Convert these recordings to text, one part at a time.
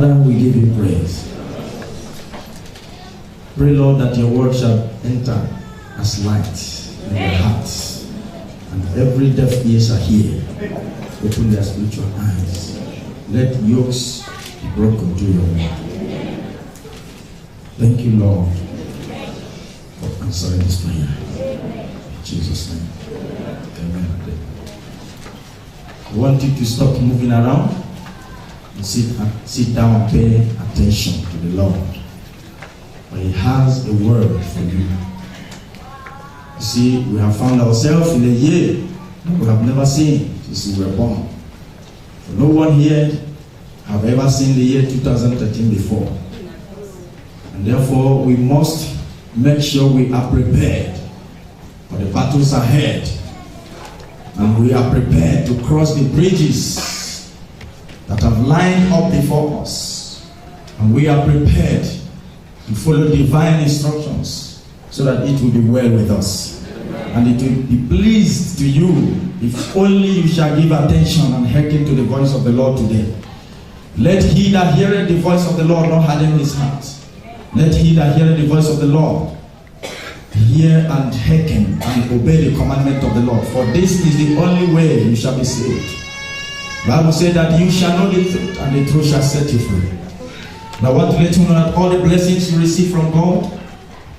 Father, we give you praise. Pray, Lord, that your word shall enter as light in their hearts, and every deaf ear shall hear. Open their spiritual eyes. Let yokes be broken through your word. Thank you, Lord, for answering this prayer. In Jesus' name. Amen. I want you to stop moving around and sit down and pay attention to the Lord. For He has a word for you. You see, we have found ourselves in a year that we have never seen since we were born. For no one here have ever seen the year 2013 before. And therefore, we must make sure we are prepared for the battles ahead. And we are prepared to cross the bridges that have lined up before us. And we are prepared to follow divine instructions so that it will be well with us. And it will be pleased to you if only you shall give attention and hearken to the voice of the Lord today. Let he that heareth the voice of the Lord not harden his heart. Let he that heareth the voice of the Lord hear and hearken and obey the commandment of the Lord. For this is the only way you shall be saved. The Bible says that you shall know the truth, and the truth shall set you free. Now I want to let you know that all the blessings you receive from God,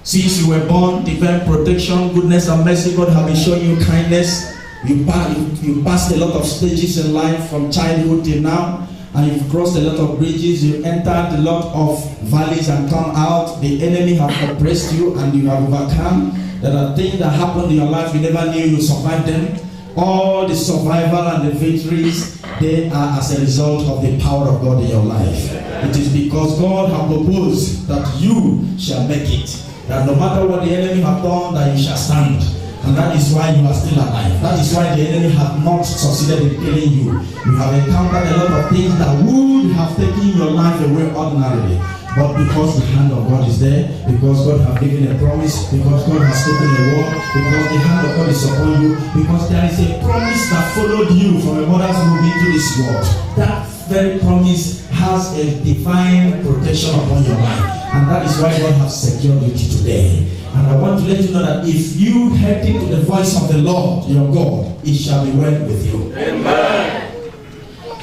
since you were born, divine protection, goodness and mercy, God have been showing you kindness. You passed a lot of stages in life from childhood till now, and you've crossed a lot of bridges. You entered a lot of valleys and come out. The enemy have oppressed you and you have overcome. There are things that happened in your life you never knew you survived them. All the survival and the victories, they are as a result of the power of God in your life. It is because God has proposed that you shall make it. That no matter what the enemy have done, that you shall stand. And that is why you are still alive. That is why the enemy have not succeeded in killing you. You have encountered a lot of things that would have taken your life away ordinarily. But because the hand of God is there, because God has given a promise, because God has spoken a word, because the hand of God is upon you, because there is a promise that followed you from a mother's womb into this world. That very promise has a divine protection upon your life. And that is why God has secured you today. And I want to let you know that if you hearken to the voice of the Lord, your God, it shall be well with you. Amen.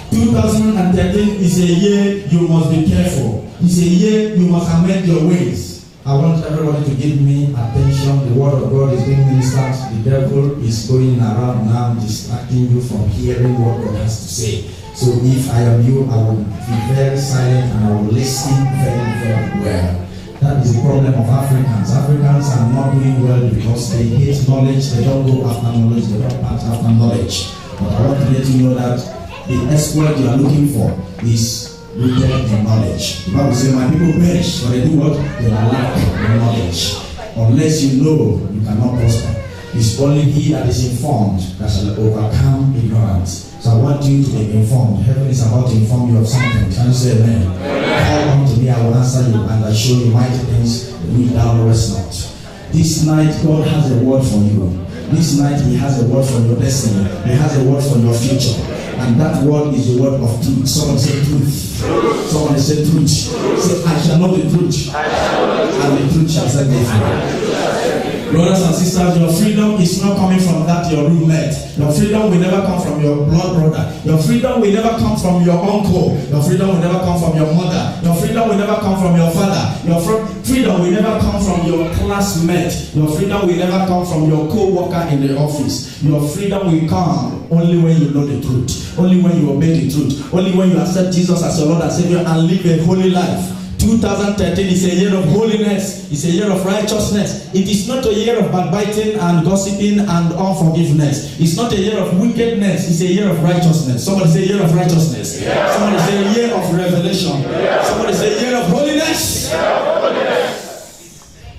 2013 is a year you must be careful. It's a year you must amend your ways. I want everybody to give me attention. The word of God is being ministered. The devil is going around now distracting you from hearing what God has to say. So if I am you, I will be very silent and I will listen very, very well. That is the problem of Africans. Africans are not doing well because they hate knowledge. They don't go after knowledge. They don't pass after knowledge. But I want to let you know that the exploit you are looking for is rooted in knowledge. The Bible says, my people perish, but they do what? They are lack of knowledge. Unless you know, you cannot prosper. It's only he that is informed that shall overcome ignorance. So I want you to be informed. Heaven is about to inform you of something. Can you say amen? Call unto me, I will answer you, and I show you mighty things which thou knowest not. This night, God has a word for you. This night, He has a word for your destiny. He has a word for your future. And that word is the word of truth. Someone say truth. Someone say truth. Say, I shall know the truth. And the truth shall set me free. Brothers and sisters, your freedom is not coming from that your roommate. Your freedom will never come from your blood brother. Your freedom will never come from your uncle. Your freedom will never come from your mother. Your freedom will never come from your father. Your freedom will never come from your classmate. Your freedom will never come from your co-worker in the office. Your freedom will come only when you know the truth. Only when you obey the truth. Only when you accept Jesus as your Lord and Savior and live a holy life. 2013 is a year of holiness. It's a year of righteousness. It is not a year of backbiting and gossiping and unforgiveness. It's not a year of wickedness. It's a year of righteousness. Somebody say year of righteousness. Yeah. Somebody say a year of revelation. Yeah. Somebody say year of holiness. Yeah.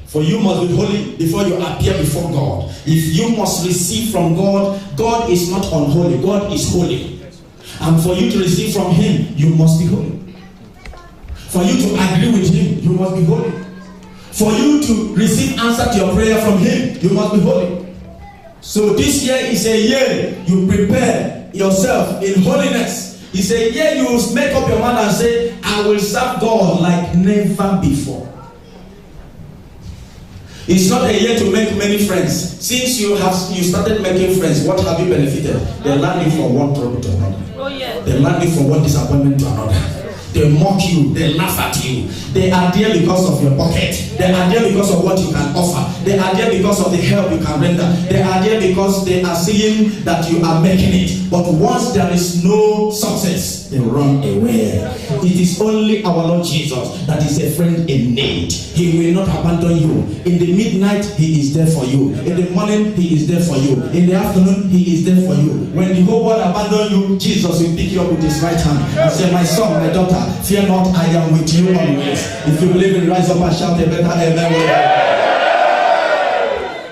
For you must be holy before you appear before God. If you must receive from God, God is not unholy. God is holy. And for you to receive from Him, you must be holy. For you to agree with Him, you must be holy. For you to receive answer to your prayer from Him, you must be holy. So this year is a year you prepare yourself in holiness. He said, yeah, you will make up your mind and say, I will serve God like never before. It's not a year to make many friends. Since you started making friends, what have you benefited? They land you from one trouble to another. Oh, yes. They land you from one disappointment to another. They mock you, they laugh at you. They are there because of your pocket. They are there because of what you can offer. They are there because of the help you can render. They are there because they are seeing that you are making it. But once there is no success, they run away. It is only our Lord Jesus that is a friend in need. He will not abandon you. In the midnight, He is there for you. In the morning, He is there for you. In the afternoon, He is there for you. When the whole world abandon you, Jesus will pick you up with His right hand and say, my son, my daughter, fear not, I am with you always. If you believe in, rise up and shout a better amen.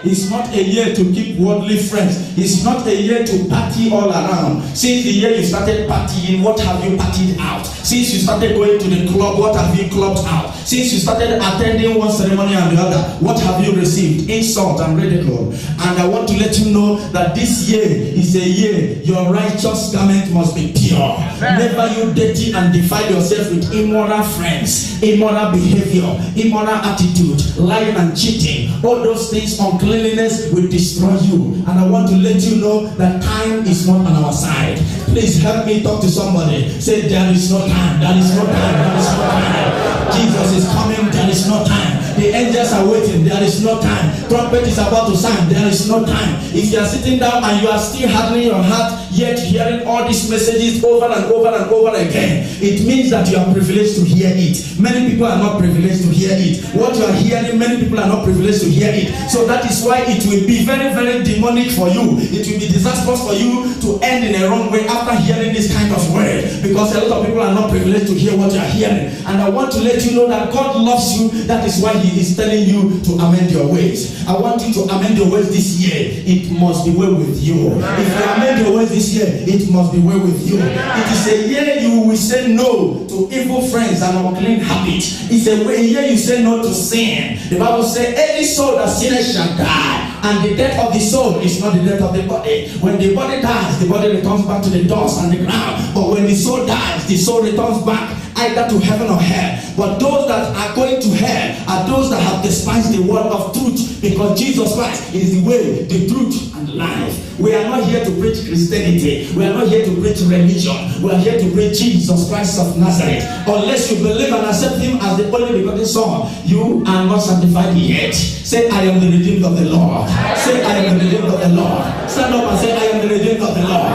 It's not a year to keep worldly friends. It's not a year to party all around. Since the year you started partying, what have you partied out? Since you started going to the club, what have you clubbed out? Since you started attending one ceremony and the other, what have you received? Insult and ridicule. And I want to let you know that this year is a year your righteous garment must be pure. Never you dirty and defile yourself with immoral friends, immoral behavior, immoral attitude, lying and cheating. All those things, uncleanliness will destroy you. And I want to let you know that time is not on our side. Please help me talk to somebody. Say, there is no time. There is no time. There is no time. Jesus is coming. There is no time. The angels are waiting. There is no time. Trumpet is about to sound. There is no time. If you are sitting down and you are still hardening your heart, yet hearing all these messages over and over and over again, it means that you are privileged to hear it. Many people are not privileged to hear it. What you are hearing, many people are not privileged to hear it. So that is why it will be very, very demonic for you. It will be disastrous for you to end in a wrong way after hearing this kind of word, because a lot of people are not privileged to hear what you are hearing. And I want to let you know that God loves you. That is why He is telling you to amend your ways. I want you to amend your ways this year. It must be well with you. If you amend your ways this year, it must be well with you. It is a year you will say no to evil friends and unclean habits. It's a year you say no to sin. The Bible says, any soul that sinneth shall die. And the death of the soul is not the death of the body. When the body dies, the body returns back to the dust and the ground. But when the soul dies, the soul returns back either to heaven or hell. But those that are going to hell are those that have despised the word of truth, because Jesus Christ is the way, the truth, and life. We are not here to preach Christianity. We are not here to preach religion. We are here to preach Jesus Christ of Nazareth. Unless you believe and accept Him as the only begotten Son, you are not sanctified yet. Say, I am the redeemed of the Lord. Say, I am the redeemed of the Lord. Stand up and say, I am the redeemed of the Lord.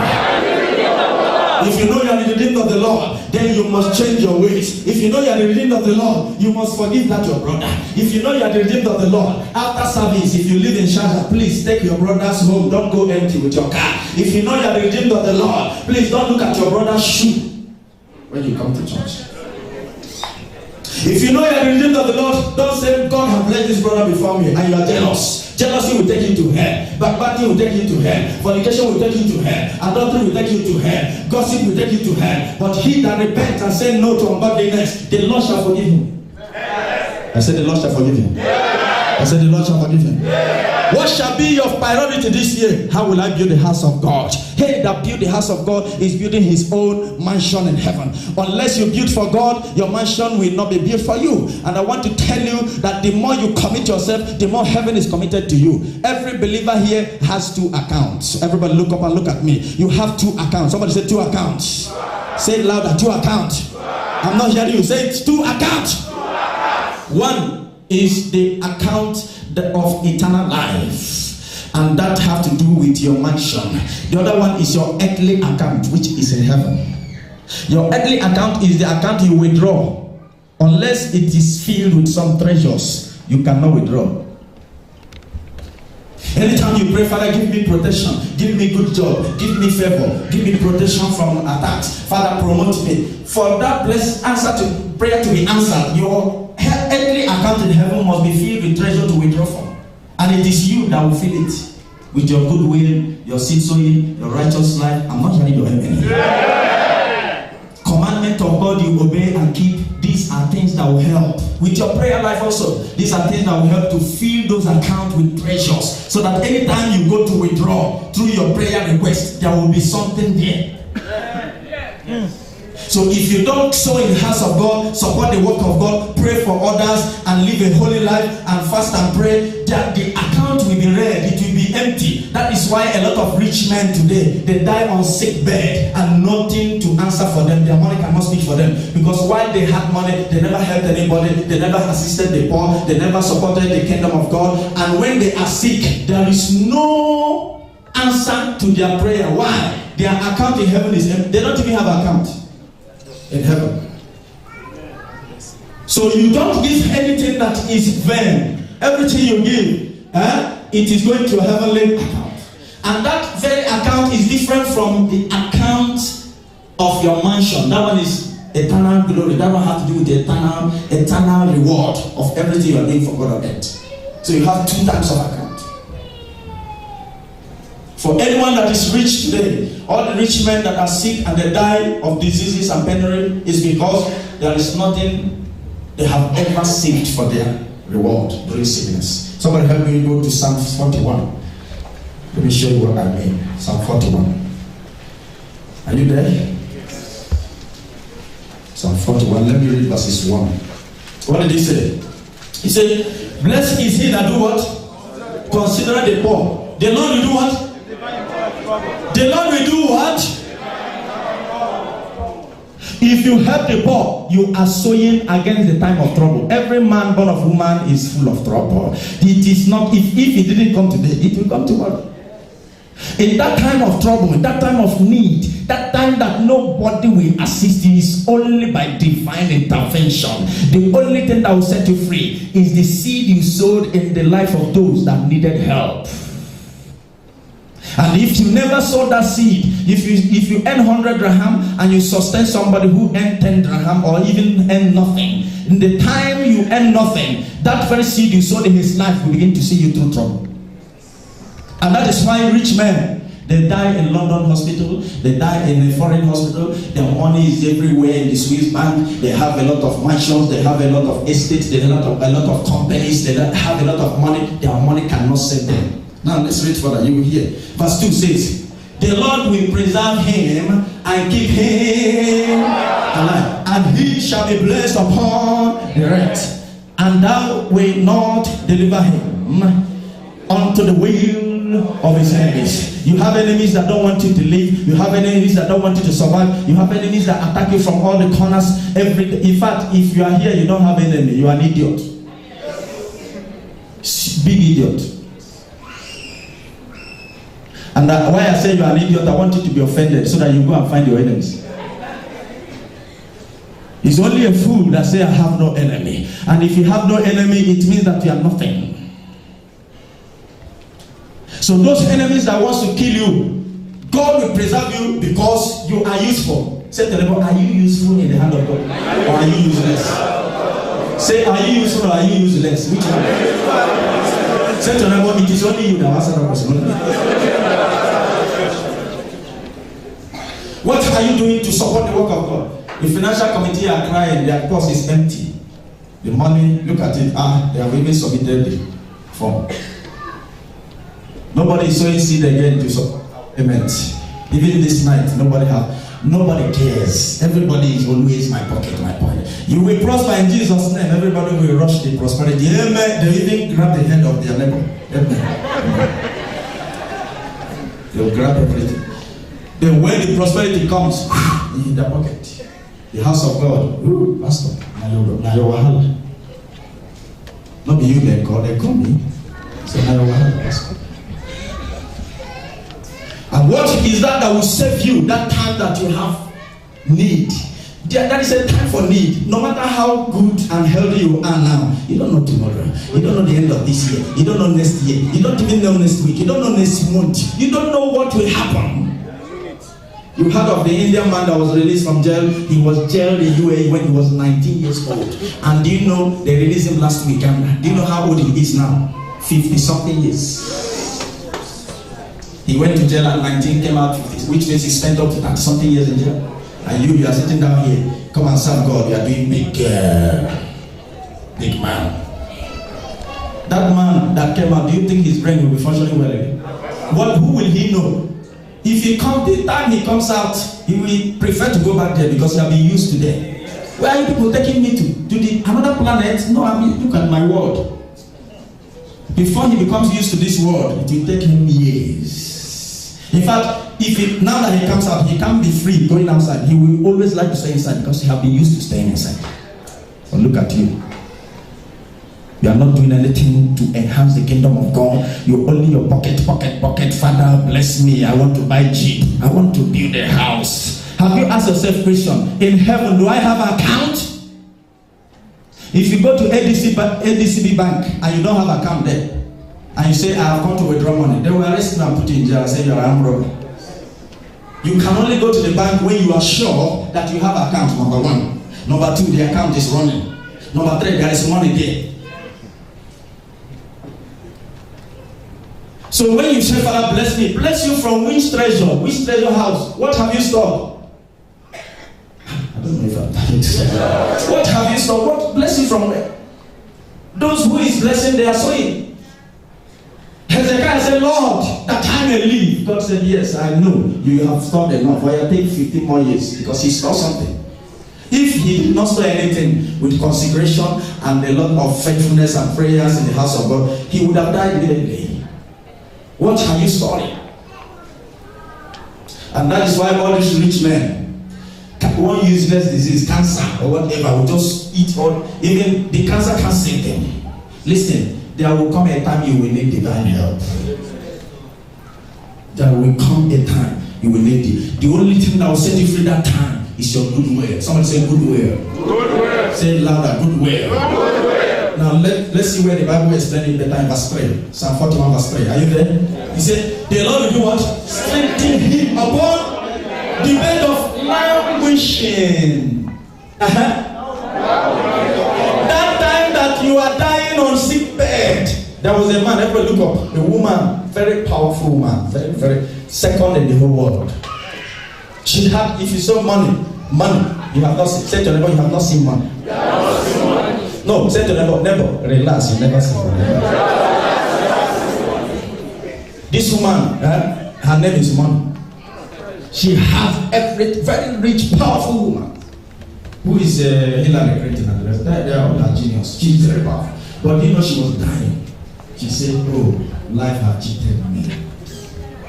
If you know you are the redeemed of the Lord, then you must change your ways. If you know you are the redeemed of the Lord, you must forgive that your brother. If you know you are the redeemed of the Lord, after service, if you live in Shaja, please take your brothers home. Don't go empty with your car. If you know you are the redeemed of the Lord, please don't look at your brother's shoe when you come to church. If you know you are the redeemed of the Lord, don't say, God has blessed this brother before me, and you are jealous. Jealousy will take you to hell. Backbiting will take you to hell. Fornication will take you to hell. Adultery will take you to hell. Gossip will take you to hell. But he that repents and says no to ungodliness, the Lord shall forgive him. I said the Lord shall forgive him. I said the Lord shall forgive him. What shall be your priority this year? How will I build the house of God? He that build the house of God is building his own mansion in heaven. Unless you build for God, your mansion will not be built for you. And I want to tell you that the more you commit yourself, the more heaven is committed to you. Every believer here has 2 accounts. Everybody look up and look at me. You have 2 accounts. Somebody say 2 accounts. Say it louder, 2 accounts. I'm not hearing you. Say it, 2 accounts. One is the account of eternal life, and that have to do with your mansion. The other one is your earthly account, which is in heaven. Your earthly account is the account you withdraw. Unless it is filled with some treasures, you cannot withdraw. Anytime you pray, Father, give me protection, give me good job, give me favor, give me protection from attacks, Father, promote me. For that blessed answer to prayer to be answered, your earthly account in heaven must be filled with treasure to withdraw from. And it is you that will fill it with your good will, your seed sowing, your righteous life. I'm not hearing your amen. Yeah. Commandment of God you obey and keep. These are things that will help. With your prayer life also, these are things that will help to fill those accounts with treasures. So that anytime you go to withdraw through your prayer request, there will be something there. So if you don't sow in the house of God, support the work of God, pray for others, and live a holy life, and fast and pray, that the account will be red, it will be empty. That is why a lot of rich men today, they die on sick bed and nothing to answer for them. Their money cannot speak for them. Because while they had money, they never helped anybody, they never assisted the poor, they never supported the kingdom of God. And when they are sick, there is no answer to their prayer. Why? Their account in heaven is empty. They don't even have an account in heaven. So you don't give anything that is vain. Everything you give, it is going to a heavenly account. And that very account is different from the account of your mansion. That one is eternal glory. That one has to do with the eternal reward of everything you are doing for God on earth. So you have two types of account. For anyone that is rich today, all the rich men that are sick and they die of diseases and penury is because there is nothing they have ever saved for their reward during sickness. Somebody help me go to Psalm 41. Let me show you what I mean. Psalm 41. Are you there? Yes. Psalm 41. Let me read verses 1. What did he say? He said, blessed is he that do what? Consider the poor. The Lord will do what? The Lord will do what? If you help the poor, you are sowing against the time of trouble. Every man born of woman is full of trouble. It is not, if it didn't come today, it will come tomorrow. In that time of trouble, in that time of need, that time that nobody will assist you, is only by divine intervention. The only thing that will set you free is the seed you sowed in the life of those that needed help. And if you never sow that seed, if you earn 100 dirham and you sustain somebody who earned 10 dirham or even earn nothing, in the time you earn nothing, that very seed you sowed in his life will begin to see you through trouble. And that is why rich men, they die in London hospital, they die in a foreign hospital, their money is everywhere in the Swiss bank, they have a lot of mansions, they have a lot of estates, they have a lot of companies, they have a lot of money, their money cannot save them. Now let's read further, you will hear. Verse 2 says, the Lord will preserve him and keep him alive, and he shall be blessed upon the earth, and thou wilt not deliver him unto the will of his enemies. You have enemies that don't want you to live. You have enemies that don't want you to survive. You have enemies that attack you from all the corners. In fact, if you are here, you don't have an enemy. You are an idiot. Big idiot. And why I say you are an idiot, I want you to be offended so that you go and find your enemies. It's only a fool that says I have no enemy. And if you have no enemy, it means that you are nothing. So those enemies that wants to kill you, God will preserve you because you are useful. Say to them, are you useful in the hand of God? Or are you useless? Say, are you useful or are you useless? Which one? Say to them, it is only you that answer that question. What are you doing to support the work of God? The financial committee are crying, their purse is empty. The money, look at it, they have even submitted the form. Nobody is sowing seed again to support payments. Even this night, nobody cares. Everybody is always my pocket. You will prosper in Jesus' name. Everybody will rush the prosperity. Amen. They even grab the hand of their neighbor. Amen. They will grab everything. Then when the prosperity comes, in their pocket, the house of God, pastor, now your wahala. Not be you they call me. So now your wahala, pastor. And what is that will save you that time that you have need? That is a time for need. No matter how good and healthy you are now, you don't know tomorrow. You don't know the end of this year. You don't know next year. You don't even know next week. You don't know next month. You don't know what will happen. You heard of the Indian man that was released from jail. He was jailed in UAE when he was 19 years old. And do you know they released him last week? And do you know how old he is now? 50-something years. He went to jail at 19, came out 50, which means he spent up to 30-something years in jail. And you are sitting down here, come and serve God. You are doing big man. That man that came out, do you think his brain will be functioning well again? Who will he know? If he comes, the time he comes out, he will prefer to go back there because he has been used to there. Where are you people taking me to? To the another planet? No, I mean, look at my world. Before he becomes used to this world, it will take him years. In fact, now that he comes out, he can't be free going outside. He will always like to stay inside because he has been used to staying inside. But look at you. You are not doing anything to enhance the kingdom of God. You're only your pocket. Father, bless me. I want to buy Jeep. I want to build a house. Have you asked yourself, Christian, in heaven, do I have an account? If you go to ADCB Bank and you don't have an account there, and you say, I have come to withdraw money, they will arrest you and put you in jail and say you are an armed robber. You can only go to the bank when you are sure that you have an account, number one. Number two, the account is running. Number three, there is money there. So when you say, Father, bless me, bless you from which treasure? Which treasure house? What have you stored? I don't know if I'm trying to say. What have you stored? What blessing from where? Those who is blessing, they are sowing. Hezekiah said, Lord, that I may live. God said, yes, I know you have stored enough. But you take 15 more years because he stored something. If he did not store anything with consecration and a lot of faithfulness and prayers in the house of God, he would have died immediately. What have you stored? And that is why all these rich men, one useless disease, cancer or whatever, will just eat all. Even the cancer can't save them. Listen, there will come a time you will need divine help. There will come a time you will need it. The only thing that will set you free that time is your goodwill. Somebody say goodwill. Goodwill. Say it louder, goodwill. Goodwill. Now let's see where the Bible is explaining better in verse 3. Psalm 41 verse 3. Are you there? He said, the Lord will do what? Strengthen him upon the bed of languishing. That time that you are dying on sick bed, there was a man, everybody look up, a woman, very powerful woman, very second in the whole world. She had, if you saw money, you have not seen. Say to your neighbor, you have not seen money. No, say to your neighbor, relax, you never see money. This woman, her name is Money. She has every very rich, powerful woman who is Hillary Clinton and the rest. They are all genius. She is very powerful. But you know she was dying. She said, oh, life has cheated me.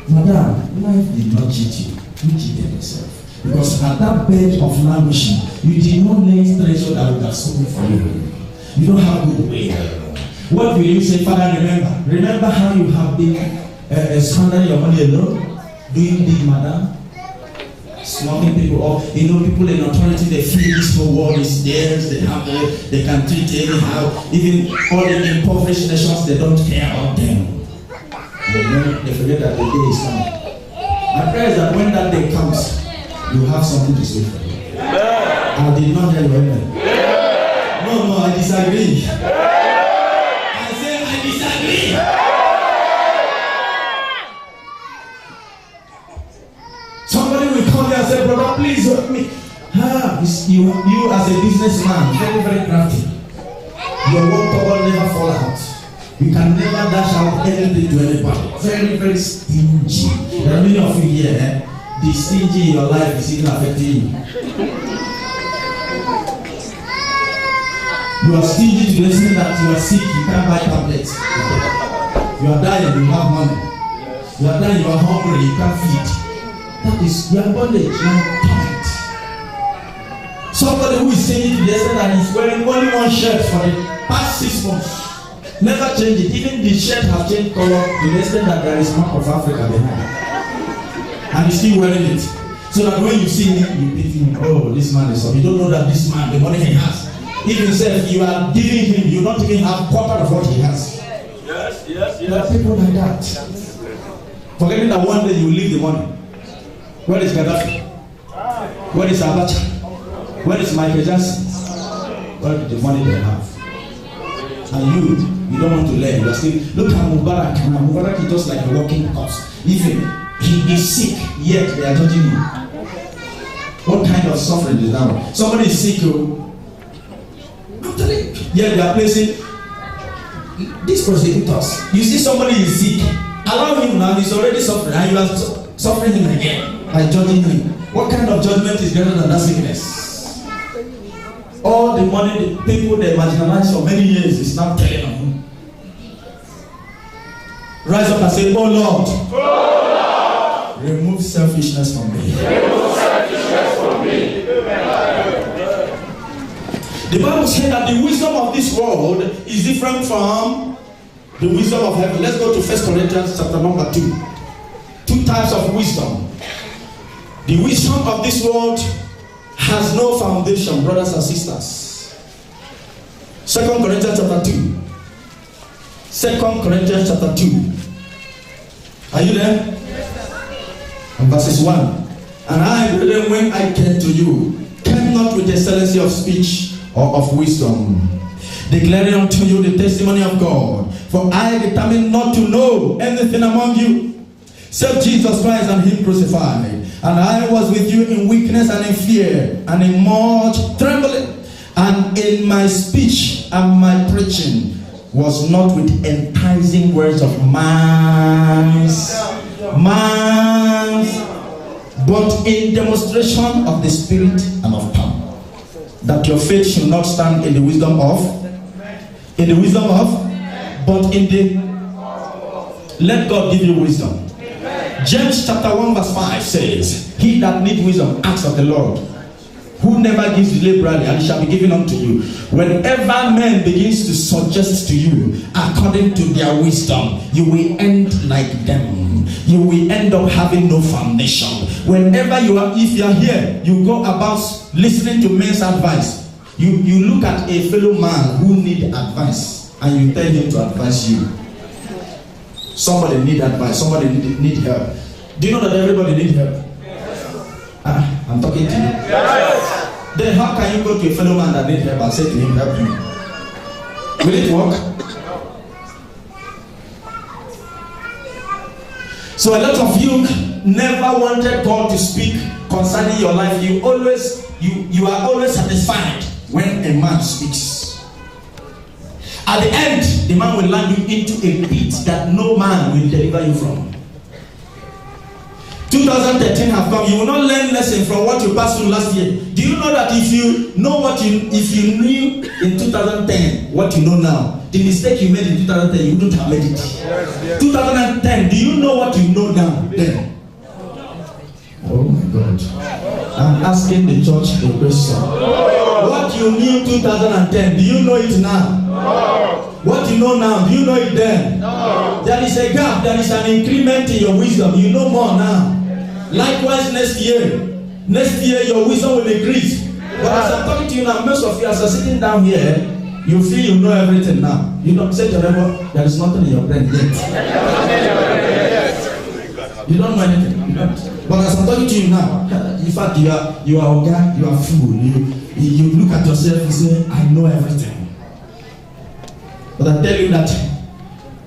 Madam, life did not cheat you. You cheated yourself. Because at that bed of languishing, you did not lay treasure that would have sold for you. You don't have good way. What will you say, Father, remember? Remember how you have been squandering your money alone? Doing big, madam? Smoking people up. You know, people in authority, they feel this whole world is theirs, they have it, they can treat it anyhow. Even all the impoverished nations, they don't care about them. They forget that the day is coming. My prayer is that when that day comes, you have something to say for you. I did not hear you, amen. No, I disagree. I say I disagree. Somebody will call you and say, brother, please help me. You as a businessman, very crafty. Your work will never fall out. You can never dash out anything to anybody. Very stingy. There are many of you here, the stingy in your life is even affecting you. You are stingy to the extent that you are sick, you can't buy tablets. You are dying, you have money. You are dying, you are hungry, you can't feed. That is your bondage, your talent. Somebody who is saying to the extent that he's wearing only one shirt for the past 6 months. Never change it. Even the shirt has changed color to the extent that there is map of Africa behind. And he's still wearing it. So that when you see him, you pity him. Oh, this man is up. You don't know that this man, the money he has. If himself, you are giving him, you not even have quarter of what he has. Yes. There are people like that. Forgetting that one day you will leave the money. Where is Gaddafi? Where is Abacha? Where is Michael Jackson? Where is the money they have? And you don't want to learn. You are still, look at Mubarak. Mubarak is just like a walking corpse. Even he is sick, yet they are judging him. What kind of suffering is that one? Somebody is sick, yet they are placing these prosecutors. You see somebody is sick, allow him now, he's already suffering, and you are suffering him again by judging him. What kind of judgment is greater than that sickness? All the money the people they marginalized for many years is now telling on him. Rise up and say, oh Lord, remove selfishness from me. The Bible says that the wisdom of this world is different from the wisdom of heaven. Let's go to 1 Corinthians chapter number 2. Two types of wisdom. The wisdom of this world has no foundation, brothers and sisters. 2 Corinthians chapter 2. 2 Corinthians chapter 2. Are you there? And verses 1. And I, brethren, when I came to you, came not with excellency of speech or of wisdom, declaring unto you the testimony of God. For I determined not to know anything among you, save Jesus Christ and him crucified. And I was with you in weakness and in fear and in much trembling. And in my speech and my preaching was not with enticing words of man's, but in demonstration of the Spirit and of power, that your faith should not stand in the wisdom of, but in the, let God give you wisdom. James chapter 1 verse 5 says, he that needs wisdom, ask of the Lord, who never gives liberally, and it shall be given unto you. Whenever man begins to suggest to you according to their wisdom, you will end like them. You will end up having no foundation. Whenever you are, if you are here, you go about listening to men's advice. You look at a fellow man who needs advice and you tell him to advise you. Somebody need advice, somebody need help. Do you know that everybody needs help? I'm talking to you. Then how can you go to a fellow man that needs help and say to him, help me? Will it work? So a lot of you never wanted God to speak concerning your life. You are always satisfied when a man speaks. At the end, the man will land you into a pit that no man will deliver you from. 2013 have come. You will not learn lesson from what you passed through last year. Do you know that if you knew in 2010 what you know now, the mistake you made in 2010 you wouldn't have made it. 2010, do you know what you know now then? Oh my God. I'm asking the church a question. What you knew 2010, do you know it now? What you know now, do you know it then? There is a gap, there is an increment in your wisdom. You know more now. Likewise, next year your wisdom will increase. But as I'm talking to you now, most of you as are sitting down here, you feel you know everything now. You don't say to them, there is nothing in your brain yet. You don't know anything. But as I'm talking to you now, in fact, you are okay, you are fool. You look at yourself and say, I know everything. But I tell you that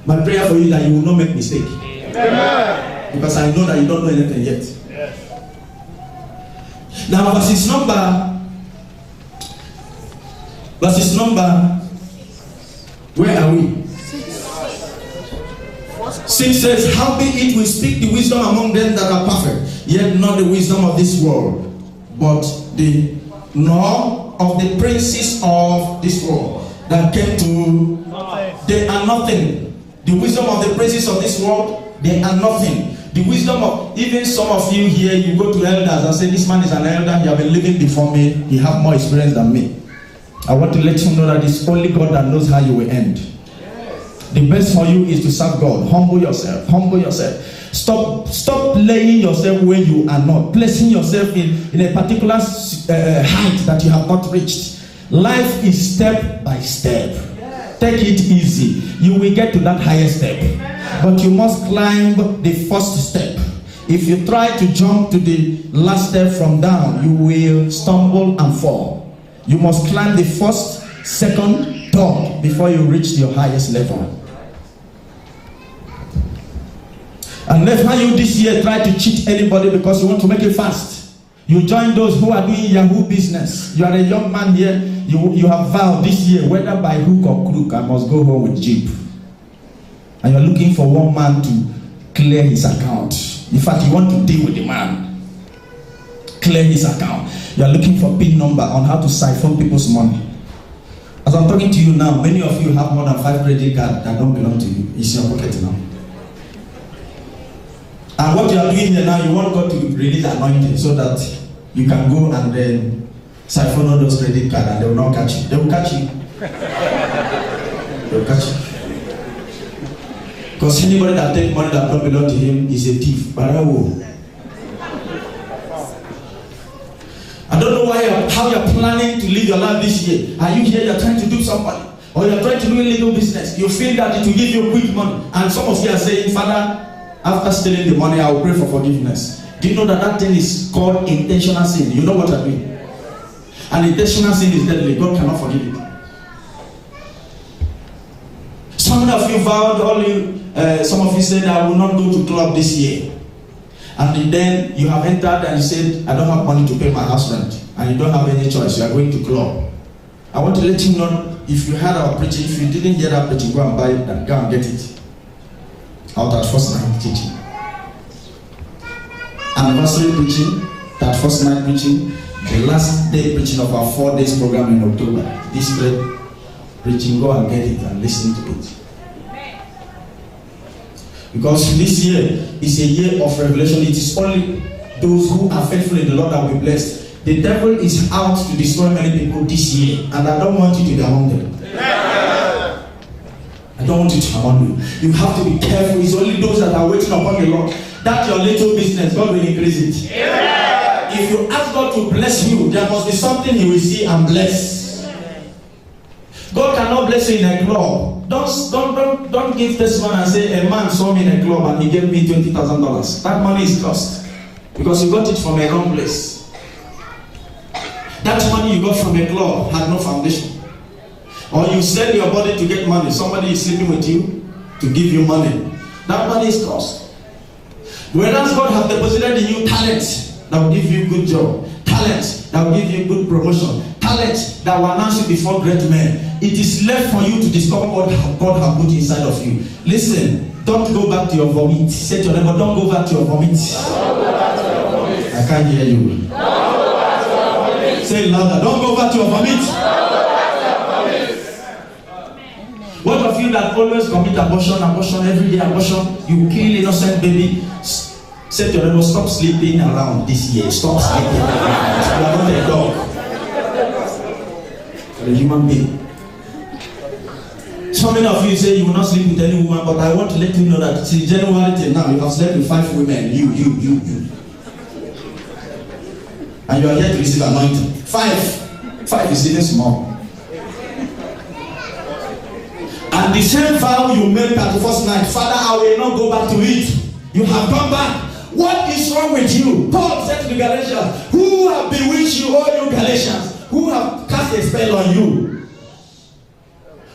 my prayer for you is that you will not make mistake. Amen. Because I know that you don't know anything yet. Yes. Now verses number, where are we? 6 says, howbeit we speak the wisdom among them that are perfect, yet not the wisdom of this world, but nor of the princes of this world that came to, they are nothing. The wisdom of the princes of this world, they are nothing. The wisdom of, even some of you here, you go to elders and say, this man is an elder, he has been living before me, he has more experience than me. I want to let you know that it's only God that knows how you will end. The best for you is to serve God. Humble yourself. Stop laying yourself where you are not, placing yourself in a particular height that you have not reached. Life is step by step. Take it easy. You will get to that higher step. But you must climb the first step. If you try to jump to the last step from down, you will stumble and fall. You must climb the first, second, third before you reach your highest level. And never you this year try to cheat anybody because you want to make it fast. You join those who are doing Yahoo business. You are a young man here. You have vowed this year, whether by hook or crook, I must go home with Jeep. And you're looking for one man to clear his account. In fact, you want to deal with the man, clear his account. You are looking for PIN number on how to siphon people's money. As I'm talking to you now, many of you have more than 5 credit cards that don't belong to you. It's in your pocket now. And what you are doing here now, you want God to release anointing so that you can go and then siphon all those credit cards and they will not catch you. They will catch you. They will catch you. Because anybody that takes money that don't belong to him is a thief. Barawo. I don't know how you're planning to live your life this year. Are you here? You're trying to do something, or you're trying to do illegal business. You feel that it will give you quick money, and some of you are saying, Father, after stealing the money, I will pray for forgiveness. Do you know that thing is called intentional sin? You know what I mean? And intentional sin is deadly. God cannot forgive it. Some of you vowed, some of you said, I will not go to club this year. And then you have entered and you said, I don't have money to pay my house rent. And you don't have any choice. You are going to club. I want to let you know, if you heard our preaching, if you didn't hear that preaching, go and buy it and go and get it. Out at first night teaching. Anniversary preaching, that first night preaching, the last day preaching of our 4 days program in October. This preaching, go and get it and listen to it. Because this year is a year of revelation. It is only those who are faithful in the Lord that will be blessed. The devil is out to destroy many people this year, and I don't want you to be among them. I don't want you to be among you. You have to be careful. It's only those that are waiting upon the Lord. That's your little business. God will increase it. If you ask God to bless you, there must be something He will see and bless. God cannot bless you in a club. Don't give this man and say, a man saw me in a club and he gave me $20,000. That money is lost because you got it from a wrong place. That money you got from a club had no foundation. Or you sell your body to get money. Somebody is sleeping with you to give you money. That money is lost. Whereas God has deposited in you talents that will give you good job, talents that will give you good promotion, talents that will announce you before great men. It is left for you to discover what God has put inside of you. Listen, don't go back to your vomit. Say to your neighbor, don't go back to your vomit. I can't hear you. Say it louder. Don't go back to your vomit. What of you that always commit abortion, every day abortion, you kill innocent baby? Say to your neighbor, stop sleeping around this year. Stop sleeping around. You are not a dog. You're a human being. So many of you say you will not sleep with any woman, but I want to let you know that since January till now, you have slept with 5 women. You. And you are here to receive anointing. 5 is even small. And the same vow you made at the first night, Father, I will not go back to it. You have come back. What is wrong with you? Paul said to the Galatians, who have bewitched you, all you Galatians? Who have cast a spell on you?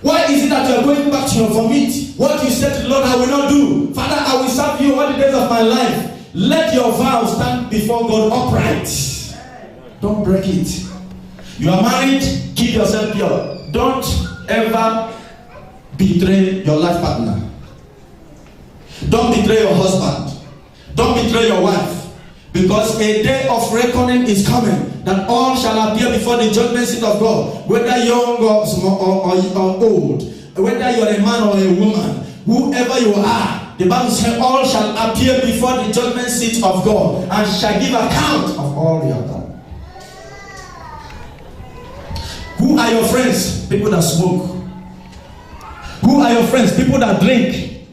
Why is it that you are going back to your vomit? What you said to the Lord, I will not do. Father, I will serve you all the days of my life. Let your vow stand before God upright. Don't break it. You are married, keep yourself pure. Don't ever betray your life partner. Don't betray your husband. Don't betray your wife. Because a day of reckoning is coming, that all shall appear before the judgment seat of God, whether young or old, whether you are a man or a woman, whoever you are. The Bible says all shall appear before the judgment seat of God and shall give account of all you have done. Who are your friends? People that smoke. Who are your friends? People that drink.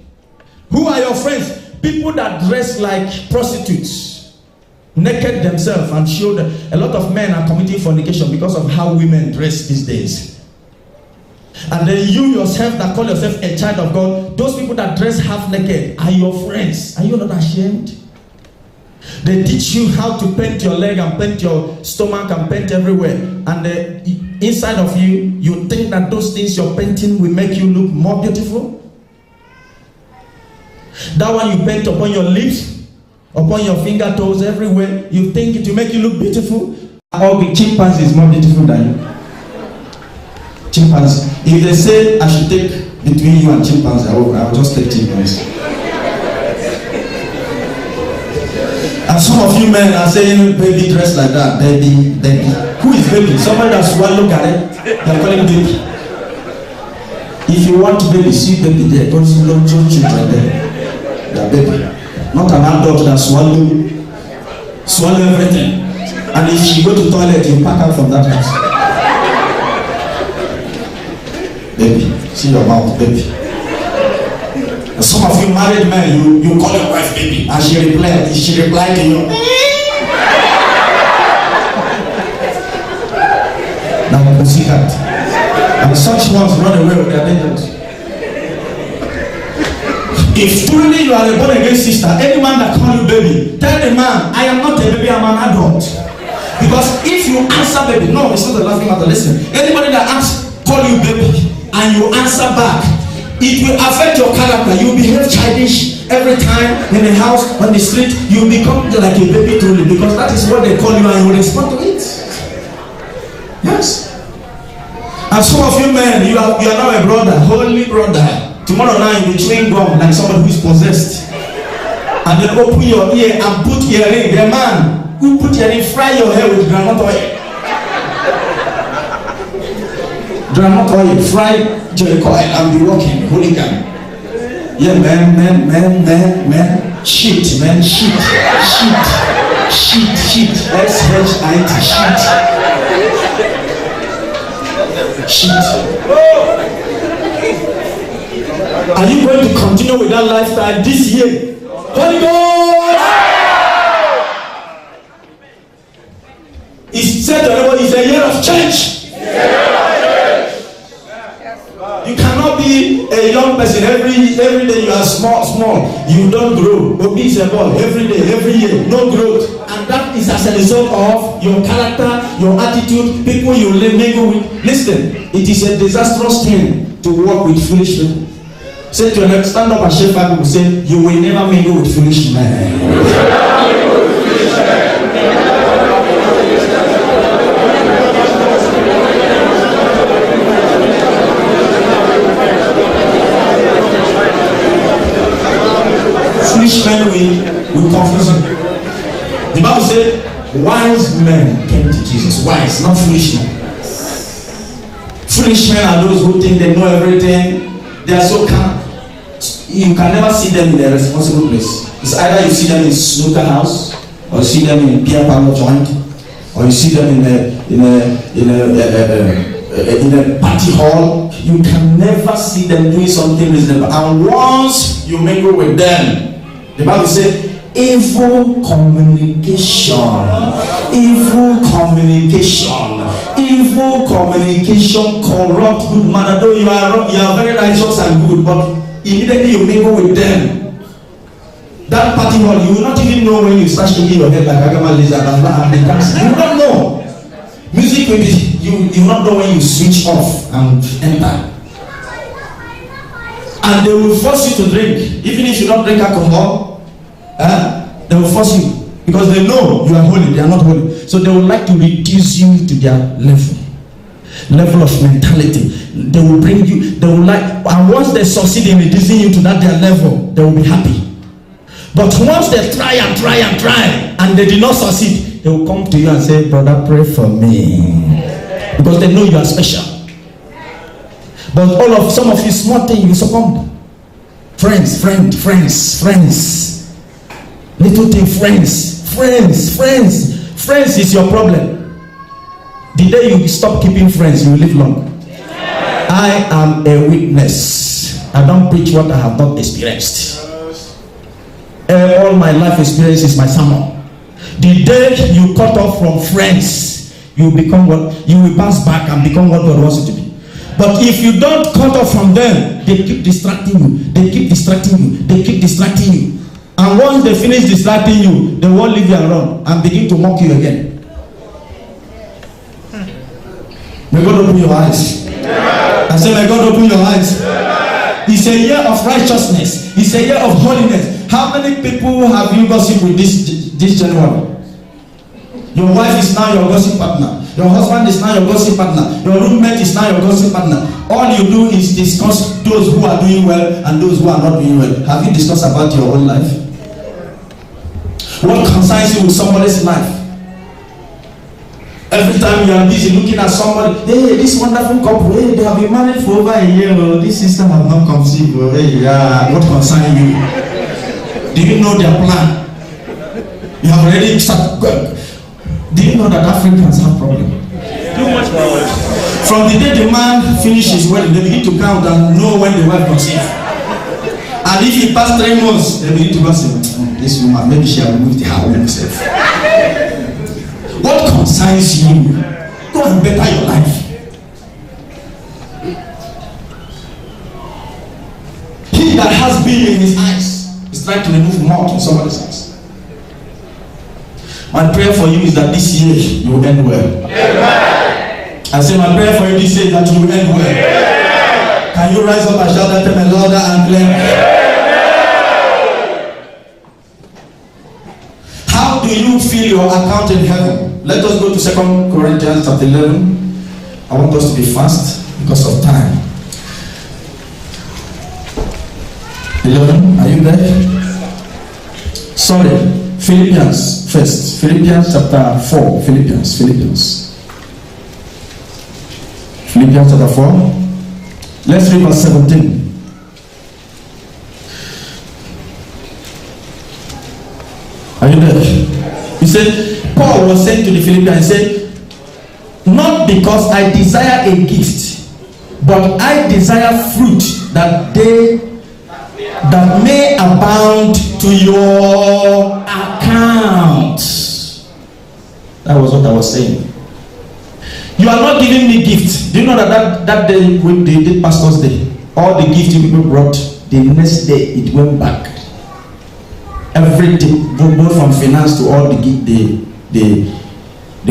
Who are your friends? People that dress like prostitutes, naked themselves and show that a lot of men are committing fornication because of how women dress these days. And then you yourself that call yourself a child of God, those people that dress half naked are your friends. Are you not ashamed? They teach you how to paint your leg and paint your stomach and paint everywhere. And inside of you, you think that those things you're painting will make you look more beautiful. That one you paint upon your lips, upon your finger toes, everywhere, you think it will make you look beautiful. All the chimpanzee is more beautiful than you. Chimpanzee. If they say I should take between you and chimpanzee, I will just take chimpanzee. And some of you men are saying, baby dress like that, baby, baby. Who is baby? Somebody that swallow at it, they're calling baby. If you want baby, see baby there. Don't see little children there. They're baby. Not an adult that swallow everything. And if you go to toilet, you pack out from that house. Baby, see your mouth, baby. And some of you married men, you call your wife baby, and she replied to you. Now you see that. And such ones run away with their dangerous. If truly you are a born again sister, any man that call you baby, tell the man, I am not a baby, I'm an adult. Because if you answer baby, no, it's not a laughing matter. Listen, anybody that call you baby and you answer back, it will affect your character. You behave childish every time in the house, on the street. You become like a baby truly, because that is what they call you, and you respond to it. Yes. And some of you men, you are now a brother, holy brother. Tomorrow night you be chewing gum like somebody who is possessed, and then open your ear and put earring. The man who put earring, fry your hair with groundnut oil. Groundnut oil, fry Jericho oil, and be walking hooligan. Yeah, man, shit, man, shit. Shit. Are you going to continue with that lifestyle this year? Holy Ghost! He said to everybody, it's a year of change. You cannot be a young person every day. You are small. You don't grow. Obi is a boy every day, every year, no growth. And that is as a result of your character, your attitude, people you mingle with. Listen, it is a disastrous thing to work with foolish people. Say to your next, stand up and shake five people. Say, you will never mingle with foolish men. Foolish men will confuse you. The Bible said, wise men came to Jesus. Wise, not foolish men. Foolish men are those who think they know everything. They are so calm. You can never see them in a responsible place. It's either you see them in snooker house, or you see them in beer parlor joint, or you see them in a party hall. You can never see them doing something reasonable. And once you mingle with them, the Bible says, evil communication corrupt good manner. Though you are very righteous and good, but immediately you mingle with them, that party hall, you will not even know when you start shaking your head like Agama lizard and the cancer. You don't know. Music will be, you will not know when you switch off and enter. And they will force you to drink, even if you don't drink alcohol. They will force you because they know you are holy. They are not holy, so they would like to reduce you to their level of mentality. They will bring you. They will like, and once they succeed in reducing you to that their level, they will be happy. But once they try and they did not succeed, they will come to you and say, "Brother, pray for me," because they know you are special. But some of you small things you succumb. Friends. Little thing, friends is your problem. The day you stop keeping friends, you will live long. I am a witness. I don't preach what I have not experienced. All my life experience is my sermon. The day you cut off from friends, you become what you will bounce back and become what God wants you to be. But if you don't cut off from them, they keep distracting you. And once they finish distracting you, they won't leave you alone and begin to mock you again. May God open your eyes. I say, may God open your eyes. It's a year of righteousness. It's a year of holiness. How many people have you gossiped with this January? Your wife is now your gossip partner. Your husband is now your gossip partner. Your roommate is now your gossip partner. All you do is discuss those who are doing well and those who are not doing well. Have you discussed about your own life? What concerns you with somebody's life? Every time you are busy looking at somebody, hey, this wonderful couple, hey, they have been married for over a year. Oh, this sister have not conceived. Oh, hey, yeah, what concerns you? Do you know their plan? You have already started. Do you know that Africans have problems? Too much power. From the day the man finishes wedding, they begin to count and know when the wife conceives. And if he passed 3 months, they begin to go say, this woman, maybe she has removed her own self. What concerns you? Go and better your life. He that has been in his eyes is trying to remove more in somebody's eyes. My prayer for you is that this year you will end well. Amen. I say my prayer for you this year is that you will end well. Amen. Can you rise up and shout that time louder and clear? How do you feel your account in heaven? Let us go to 2 Corinthians chapter 11. I want us to be fast because of time. 11, are you there? Sorry. Philippians first. Philippians chapter 4. Philippians chapter 4. Let's read verse 17. Are you there? He said, Paul was saying to the Philippians, he said, not because I desire a gift, but I desire fruit that may abound to your account. That was what I was saying. You are not giving me gifts. Do you know that day when they did Pastor's Day, all the gifts people brought, the next day it went back. Everything, both from finance to all the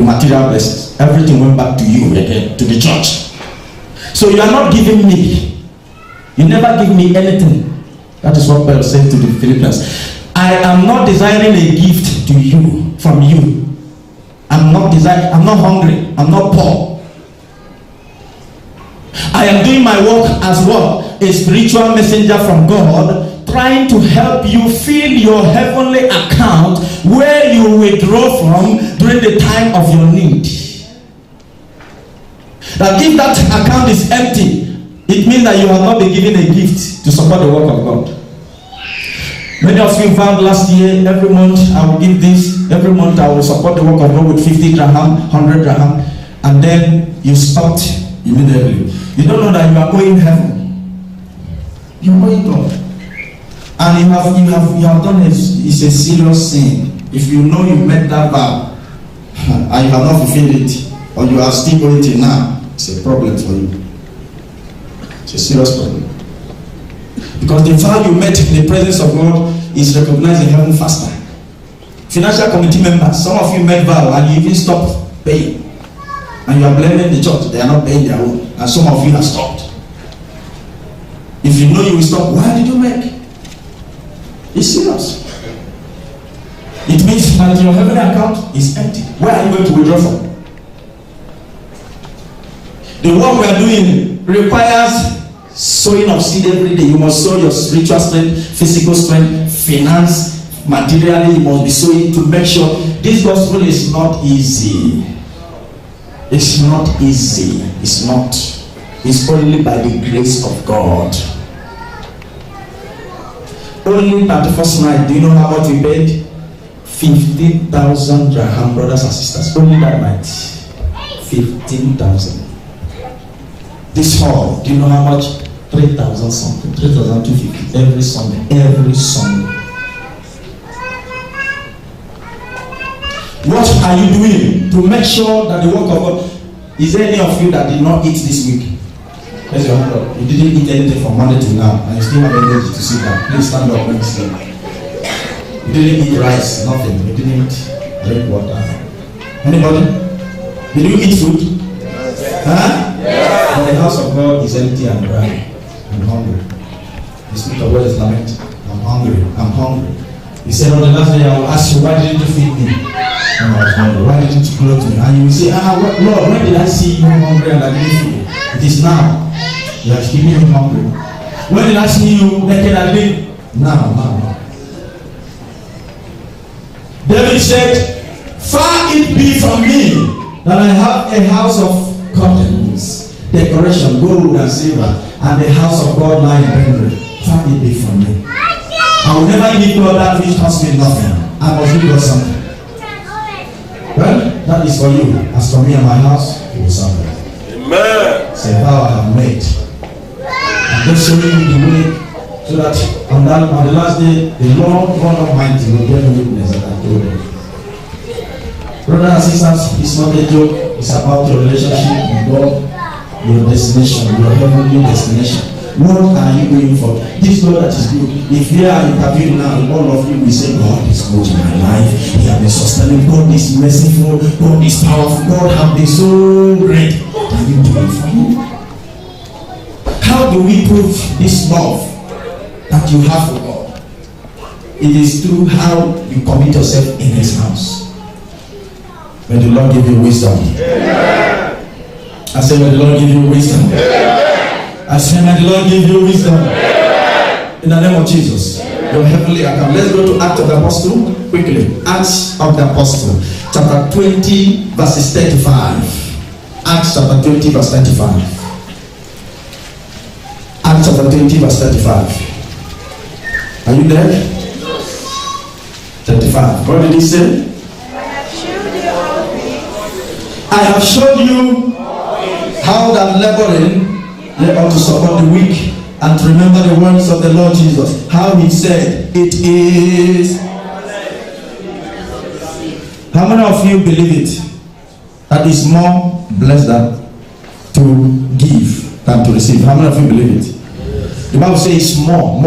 material blessings, everything went back to you again, to the church. So you are not giving me. You never give me anything. That is what Paul said to the Philippians. I am not desiring a gift to you, from you. I'm not hungry. I'm not poor. I am doing my work as what? A spiritual messenger from God, trying to help you fill your heavenly account where you withdraw from during the time of your need. That if that account is empty, it means that you have not been given a gift to support the work of God. Many of you found last year, every month I will give this, every month I will support the work of God with 50 dirham, 100 dirham, and then you stopped immediately. You don't know that you are owing heaven. You are owing God. And you have done it. It's a serious sin. If you know you met that vow and you have not fulfilled it, or you are still going till now, it's a problem for you. It's a serious problem. Because the vow you met in the presence of God is recognized in heaven faster. Financial committee members, some of you met vow and you even stopped paying. And you are blaming the church, they are not paying their own. And some of you have stopped. If you know you will stop, why did you make? It's serious. It means that your heavenly account is empty. Where are you going to withdraw from? The work we are doing requires sowing of seed every day. You must sow your spiritual strength, physical strength, finance, materially. You must be sowing to make sure this gospel is not easy. It's not easy. It's not. It's only by the grace of God. Only 31st night, do you know how much we paid? 15,000 dirham, brothers and sisters. Only that night. 15,000. This hall, do you know how much? 3,000 something. 3,250 every Sunday. Every Sunday. What are you doing to make sure that the work of God? Is there any of you that did not eat this week? Raise your hand up. You didn't eat anything from Monday till now, and you still have energy to sit down. Please stand up when you sleep. You didn't eat rice, nothing. You didn't drink water. Anybody? Did you eat food? Huh? Yes. And the house of God is empty and dry. I'm hungry. The Spirit of God is lament. I'm hungry. I'm hungry. He said on the last day, I will ask you, why didn't you feed me? And I was hungry. Why didn't you clothe me? And you will say, Lord, when did I see you hungry and I didn't feed you? It is now. You have keeping me hungry. When did I see you naked and didn't? Now. David said, far it be from me that I have a house of cottons, decoration, gold and silver, and the house of God lying in. Far it be from me. I will never give God that which costs me nothing. I must give God something. Well, that is for you. As for me and my house, it will serve God. Amen. It's a vow I have made. I'm just showing you the way so that on the last day, the Lord God Almighty will bear witness that I told them. Brothers and sisters, it's not a joke. It's about your relationship with God, your destination, your heavenly destination. What are you going for? This God that is good. If we are interviewing now, all of you will say, God is good in my life. He has been sustaining. God is merciful. God is powerful. God has been so great. What are you doing for Him? How do we prove this love that you have for God? It is through how you commit yourself in His house. May the Lord give you wisdom. Amen. I say, may the Lord give you wisdom. Amen. I say, may the Lord give you wisdom. Amen. In the name of Jesus. Amen. Your heavenly account. Let's go to Acts of the Apostle quickly. Acts of the Apostle, chapter 20, verses 35. Acts chapter 20, verse 35. Acts chapter 20, verse 35. Are you there? 35. What did he say? I have showed you how that laboring ought to support the weak and to remember the words of the Lord Jesus. How He said, it is. How many of you believe it? That is more blessed than to give than to receive. How many of you believe it? The Bible says more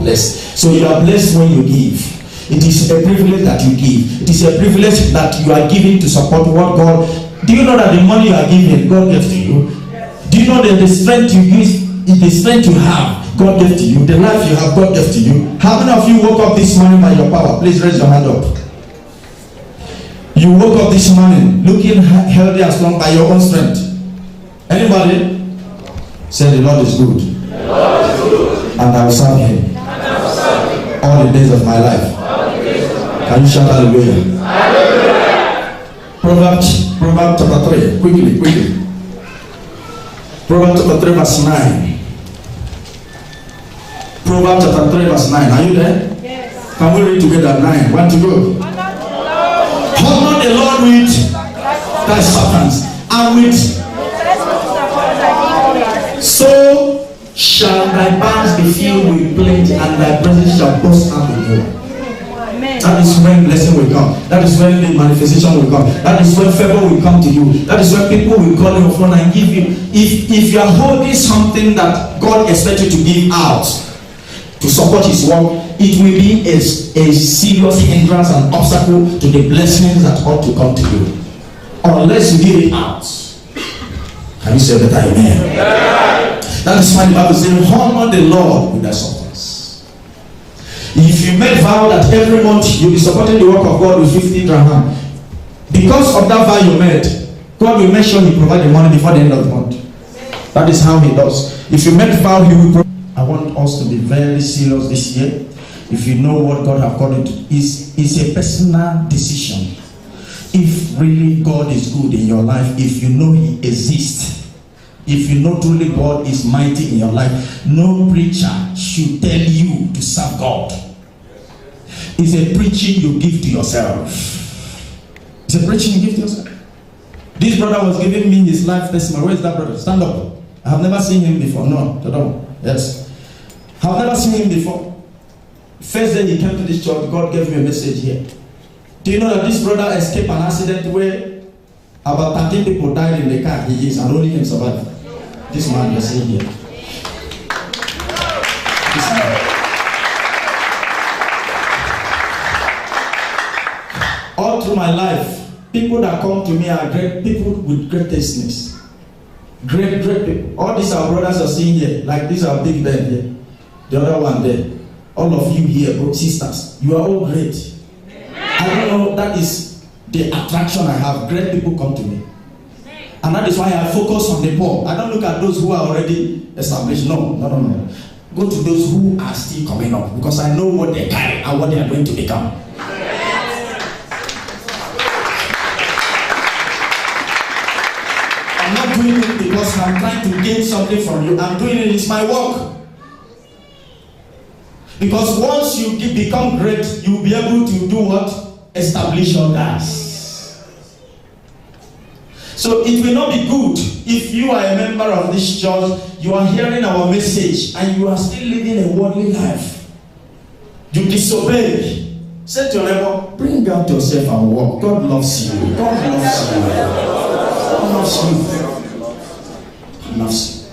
blessed. So you are blessed when you give. It is a privilege that you give. It is a privilege that you are giving to support what God. Do you know that the money you are giving, God gave to you? Do you know that the strength you give is the strength you have, God gave to you? The life you have, God gave to you. How many of you woke up this morning by your power? Please raise your hand up. You woke up this morning looking healthy and strong by your own strength. Anybody? Say, the Lord is good. The Lord is good. And I will serve Him all the days of my life. Can you shout hallelujah? Hallelujah. Proverbs chapter 3. Quickly. Proverbs chapter 3 verse 9. Proverbs chapter 3 verse 9. Are you there? Yes. Can we read together? 9. 1 to go. Honor the Lord with thy servants and with so shall thy barns be filled with plenty and thy presence shall burst out with you. That is when blessing will come. That is when the manifestation will come. That is when favor will come to you. That is when people will call you phone and give you. If you are holding something that God expects you to give out to support His work, it will be a serious hindrance and obstacle to the blessings that ought to come to you. Unless you give it out. Can you say that? Amen? Yeah. That is why the Bible says, honor the Lord with thy substance. If you make vow that every month you'll be supporting the work of God with 50 dirham, because of that vow you made, God will make sure He provide the money before the end of the month. That is how He does. If you make vow, He will provide. I want us to be very serious this year. If you know what God has called it, it's a personal decision. If really God is good in your life, if you know He exists, if you know truly God is mighty in your life, no preacher should tell you to serve God. It's a preaching you give to yourself. It's a preaching you give to yourself. This brother was giving me his life testimony. Where is that brother? Stand up. I have never seen him before. No. Yes. I have never seen him before. First day he came to this church, God gave me a message here. Do you know that this brother escaped an accident where about 13 people died in the car he is and only him survived? This man you're seeing here. This man. All through my life, people that come to me are great people with great tasteness. Great people. All these are brothers you're seeing here. Like these are big men here. The other one there. All of you here, sisters. You are all great. I don't know, that is the attraction I have. Great people come to me. And that is why I focus on the poor. I don't look at those who are already established. No. Go to those who are still coming up, because I know what they carry and what they are going to become. I'm not doing it because I'm trying to gain something from you. I'm doing it, it's my work. Because once you become great, you'll be able to do what? Establish others. So it will not be good if you are a member of this church, you are hearing our message, and you are still living a worldly life. You disobey. Say to your neighbor, bring out yourself and walk. God loves you. God loves you. God loves you. God loves you.